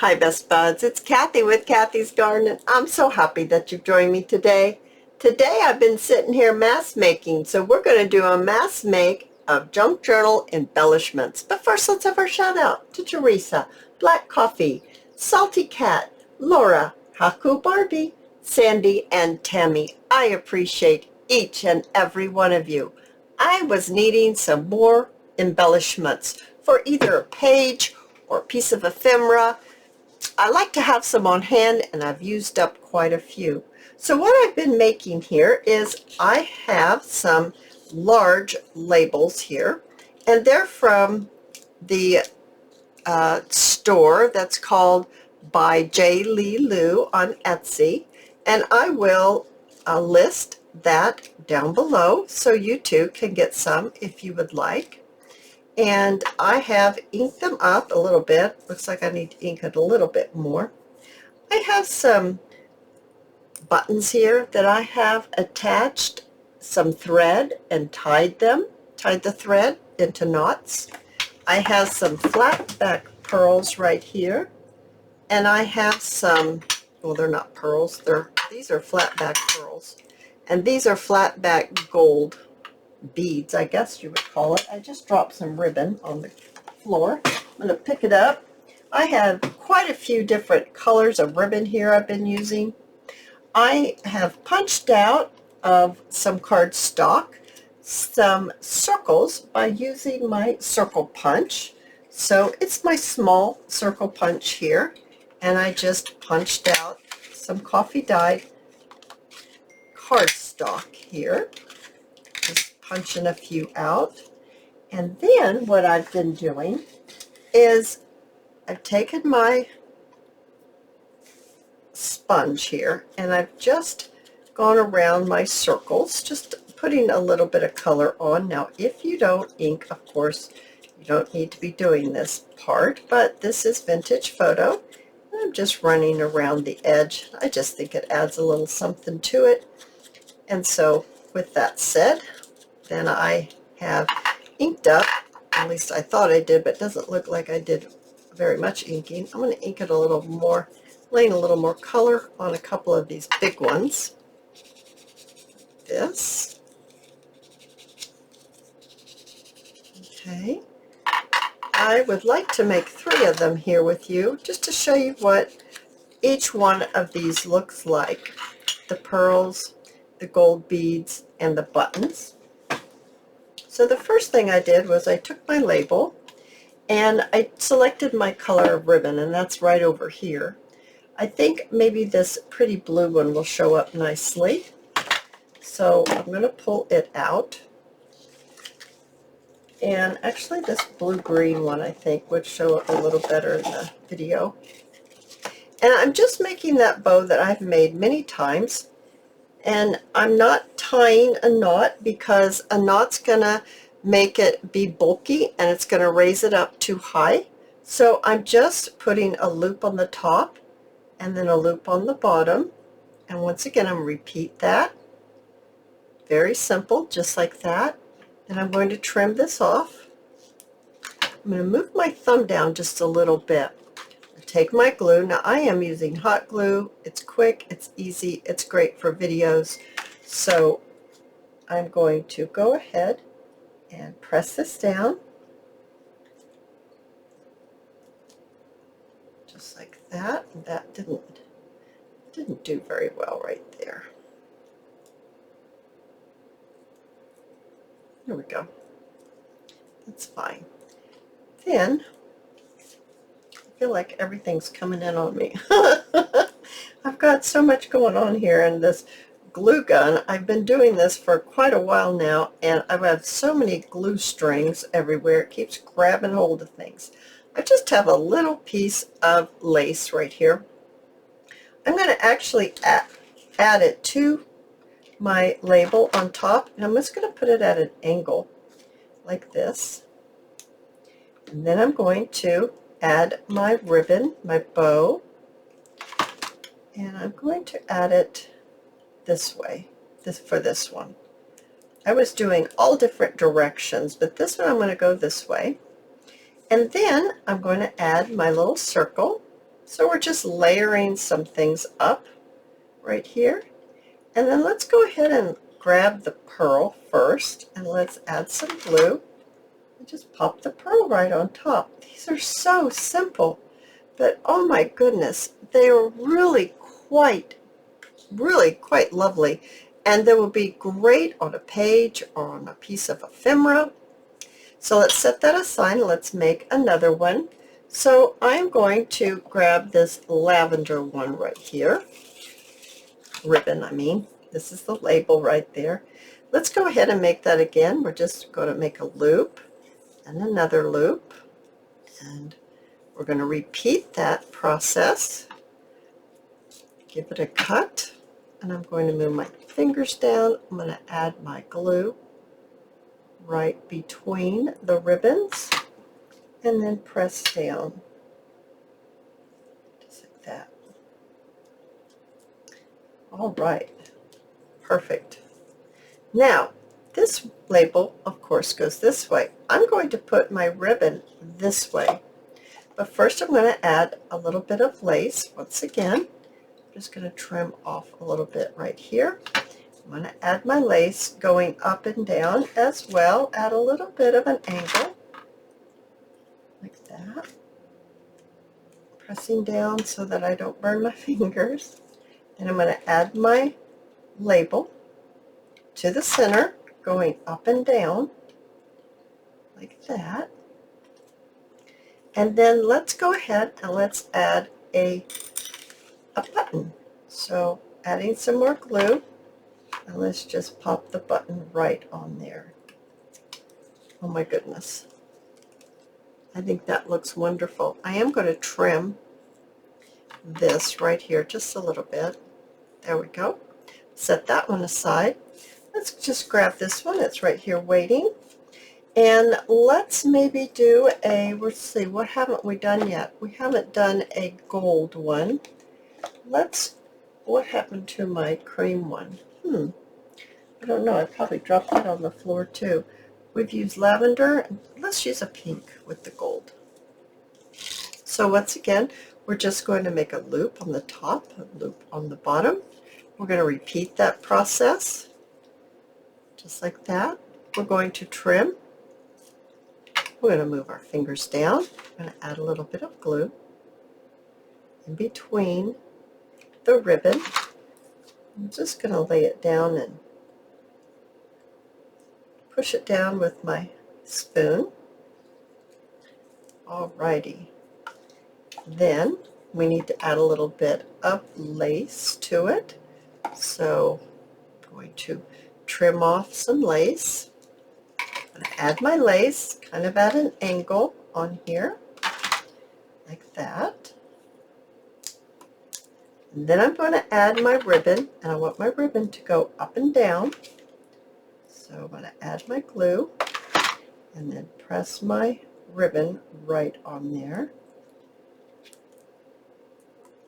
Hi best buds, it's Cathy with Cathy's Garden, and I'm so happy that you've joined me today. Today I've been sitting here mask making, so we're going to do a mask make of junk journal embellishments. But first let's have our shout out to Teresa, Black Coffee, Salty Cat, Laura, Haku Barbie, Sandy, and Tammy. I appreciate each and every one of you. I was needing some more embellishments for either a page or a piece of ephemera. I like to have some on hand, and I've used up quite a few. So what I've been making here is I have some large labels here, and they're from the store that's called by JLeeloo on Etsy, and I will list that down below so you too can get some if you would like. And I have inked them up a little bit. Looks like I need to ink it a little bit more. I have some buttons here that I have attached some thread and tied the thread into knots. I have some flat back pearls right here, and I have some, well, they're not pearls, these are flat back pearls, and these are flat back gold beads, I guess you would call it. I just dropped some ribbon on the floor. I'm going to pick it up. I have quite a few different colors of ribbon here I've been using. I have punched out of some cardstock some circles by using my circle punch. So it's my small circle punch here, and I just punched out some coffee dyed cardstock here. Just punching a few out. And then what I've been doing is I've taken my sponge here and I've just gone around my circles, just putting a little bit of color on. Now if you don't ink, of course you don't need to be doing this part, but this is vintage photo. I'm just running around the edge. I just think it adds a little something to it. And so with that said, then I have inked up, at least I thought I did, but it doesn't look like I did very much inking. I'm going to ink it a little more, laying a little more color on a couple of these big ones. This. Okay. I would like to make 3 of them here with you, just to show you what each one of these looks like. The pearls, the gold beads, and the buttons. So the first thing I did was I took my label and I selected my color of ribbon, and that's right over here. I think maybe this pretty blue one will show up nicely. So I'm going to pull it out. And actually this blue-green one I think would show up a little better in the video. And I'm just making that bow that I've made many times. And I'm not tying a knot because a knot's going to make it be bulky and it's going to raise it up too high. So I'm just putting a loop on the top and then a loop on the bottom. And once again, I'm going to repeat that. Very simple, just like that. Then I'm going to trim this off. I'm going to move my thumb down just a little bit. Take my glue. Now I am using hot glue. It's quick, it's easy, it's great for videos. So I'm going to go ahead and press this down. Just like that. And that didn't do very well right there. There we go. That's fine. Then I feel like everything's coming in on me. I've got so much going on here, and this glue gun, I've been doing this for quite a while now, and I have so many glue strings everywhere. It keeps grabbing hold of things. I just have a little piece of lace right here. I'm going to actually add it to my label on top, and I'm just going to put it at an angle like this. And then I'm going to add my ribbon, my bow, and I'm going to add it this way, for this one. I was doing all different directions, but this one I'm going to go this way. And then I'm going to add my little circle, So we're just layering some things up right here. And then let's go ahead and grab the pearl first, and let's add some glue and just pop the pearl right on top. These are so simple, but oh my goodness, they are really quite lovely, and they will be great on a page or on a piece of ephemera. So let's set that aside and let's make another one. So I'm going to grab this lavender one right here, ribbon I mean. This is the label right there. Let's go ahead and make that again. We're just going to make a loop and another loop, and we're going to repeat that process. Give it a cut, and I'm going to move my fingers down. I'm going to add my glue right between the ribbons and then press down just like that. All right, perfect. Now this label of course goes this way. I'm going to put my ribbon this way, but first I'm going to add a little bit of lace. Once again, I'm just going to trim off a little bit right here. I'm going to add my lace going up and down as well, at a little bit of an angle like that, pressing down so that I don't burn my fingers. And I'm going to add my label to the center, going up and down like that. And then let's go ahead and let's add a button. So adding some more glue, and let's just pop the button right on there. Oh my goodness, I think that looks wonderful. I am going to trim this right here just a little bit. There we go. Set that one aside. Let's just grab this one. It's right here waiting. And let's maybe do a, let's see, what haven't we done yet? We haven't done a gold one. What happened to my cream one? I don't know. I probably dropped that on the floor too. We've used lavender. Let's use a pink with the gold. So once again, we're just going to make a loop on the top, a loop on the bottom. We're going to repeat that process just like that. We're going to trim. We're going to move our fingers down. We're going to add a little bit of glue in between the ribbon. I'm just going to lay it down and push it down with my spoon. Alrighty. Then we need to add a little bit of lace to it. So I'm going to trim off some lace. I'm going to add my lace kind of at an angle on here, like that. And then I'm going to add my ribbon, and I want my ribbon to go up and down. So I'm going to add my glue and then press my ribbon right on there.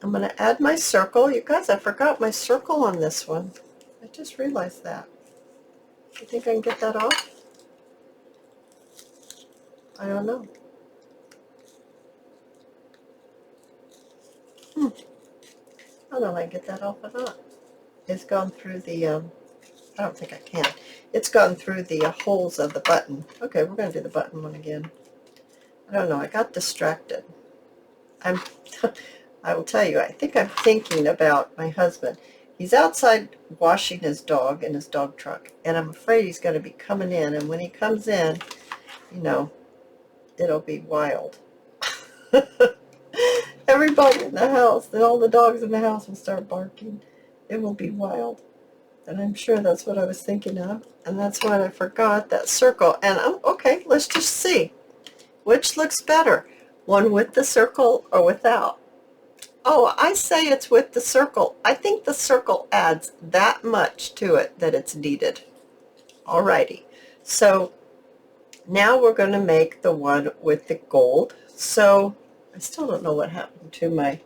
I'm going to add my circle. You guys, I forgot my circle on this one. I just realized that. You think I can get that off? I don't know. I don't know if I can get that off or not. It's gone through the, I don't think I can. It's gone through the holes of the button. Okay, we're going to do the button one again. I don't know. I got distracted. I will tell you, I think I'm thinking about my husband. He's outside washing his dog in his dog truck, and I'm afraid he's going to be coming in, and when he comes in, you know, it'll be wild. Everybody in the house, and all the dogs in the house will start barking. It will be wild. And I'm sure that's what I was thinking of, and that's why I forgot that circle. And okay, let's just see. Which looks better, one with the circle or without? Oh, I say it's with the circle. I think the circle adds that much to it that it's needed. Alrighty, so now we're going to make the one with the gold. So I still don't know what happened to my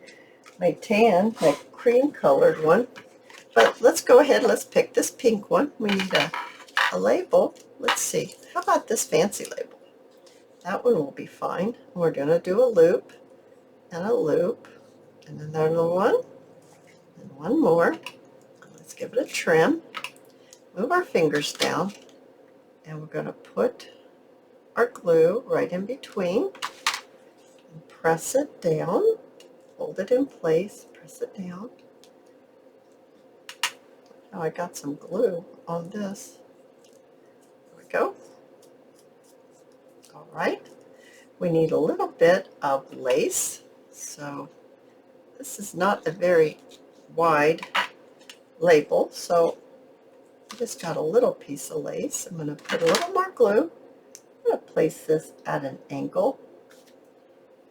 tan, my cream colored one. But let's go ahead, let's pick this pink one. We need a label. Let's see, how about this fancy label? That one will be fine. We're going to do a loop and a loop and another one, and one more. Let's give it a trim. Move our fingers down, and we're going to put our glue right in between and press it down. Hold it in place, press it down. Now I got some glue on this. There we go. All right. We need a little bit of lace. So this is not a very wide label, so I just got a little piece of lace. I'm going to put a little more glue. I'm going to place this at an angle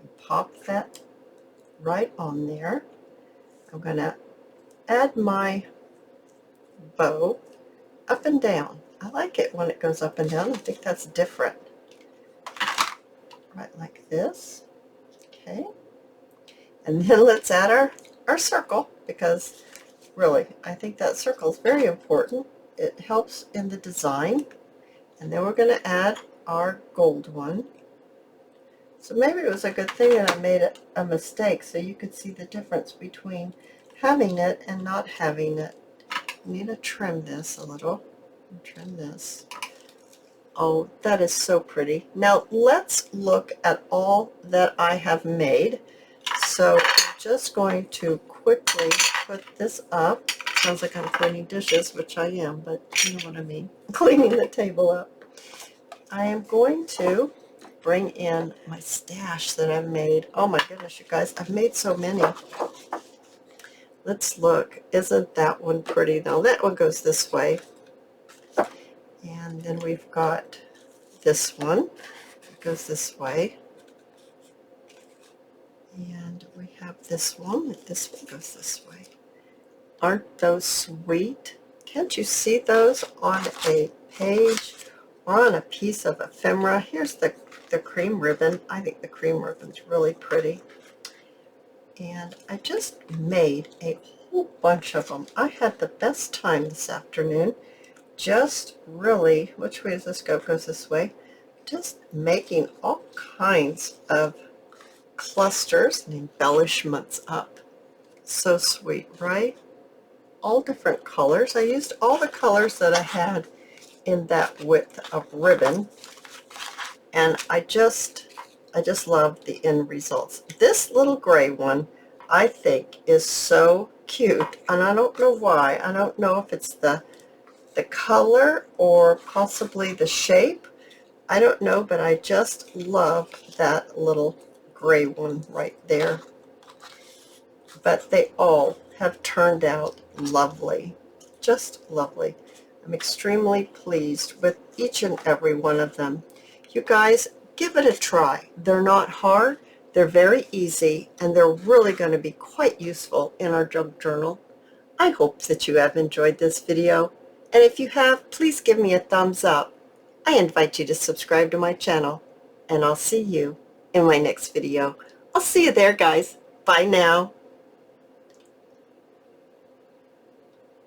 and pop that right on there. I'm going to add my bow up and down. I like it when it goes up and down. I think that's different. Right like this. Okay. And then let's add our circle, because really I think that circle is very important. It helps in the design. And then we're going to add our gold one. So maybe it was a good thing that I made a mistake, so you could see the difference between having it and not having it. I need to trim this a little. Trim this. Oh, that is so pretty. Now let's look at all that I have made. So I'm just going to quickly put this up. Sounds like I'm cleaning dishes, which I am, but you know what I mean. Cleaning the table up. I am going to bring in my stash that I've made. Oh my goodness, you guys, I've made so many. Let's look. Isn't that one pretty? Now that one goes this way. And then we've got this one. It goes this way. And we have this one. This one goes this way. Aren't those sweet? Can't you see those on a page or on a piece of ephemera? Here's the cream ribbon. I think the cream ribbon's really pretty. And I just made a whole bunch of them. I had the best time this afternoon. Just really, which way does this go? It goes this way. Just making all kinds of clusters and embellishments up. So sweet, right? All different colors. I used all the colors that I had in that width of ribbon, and I just love the end results. This little gray one I think is so cute, and I don't know why. I don't know if it's the color or possibly the shape. I don't know, but I just love that little gray one right there. But they all have turned out lovely, just lovely. I'm extremely pleased with each and every one of them. You guys, give it a try. They're not hard, they're very easy, and they're really going to be quite useful in our junk journal. I hope that you have enjoyed this video, and if you have, please give me a thumbs up. I invite you to subscribe to my channel, and I'll see you in my next video. I'll see you there, guys. Bye now.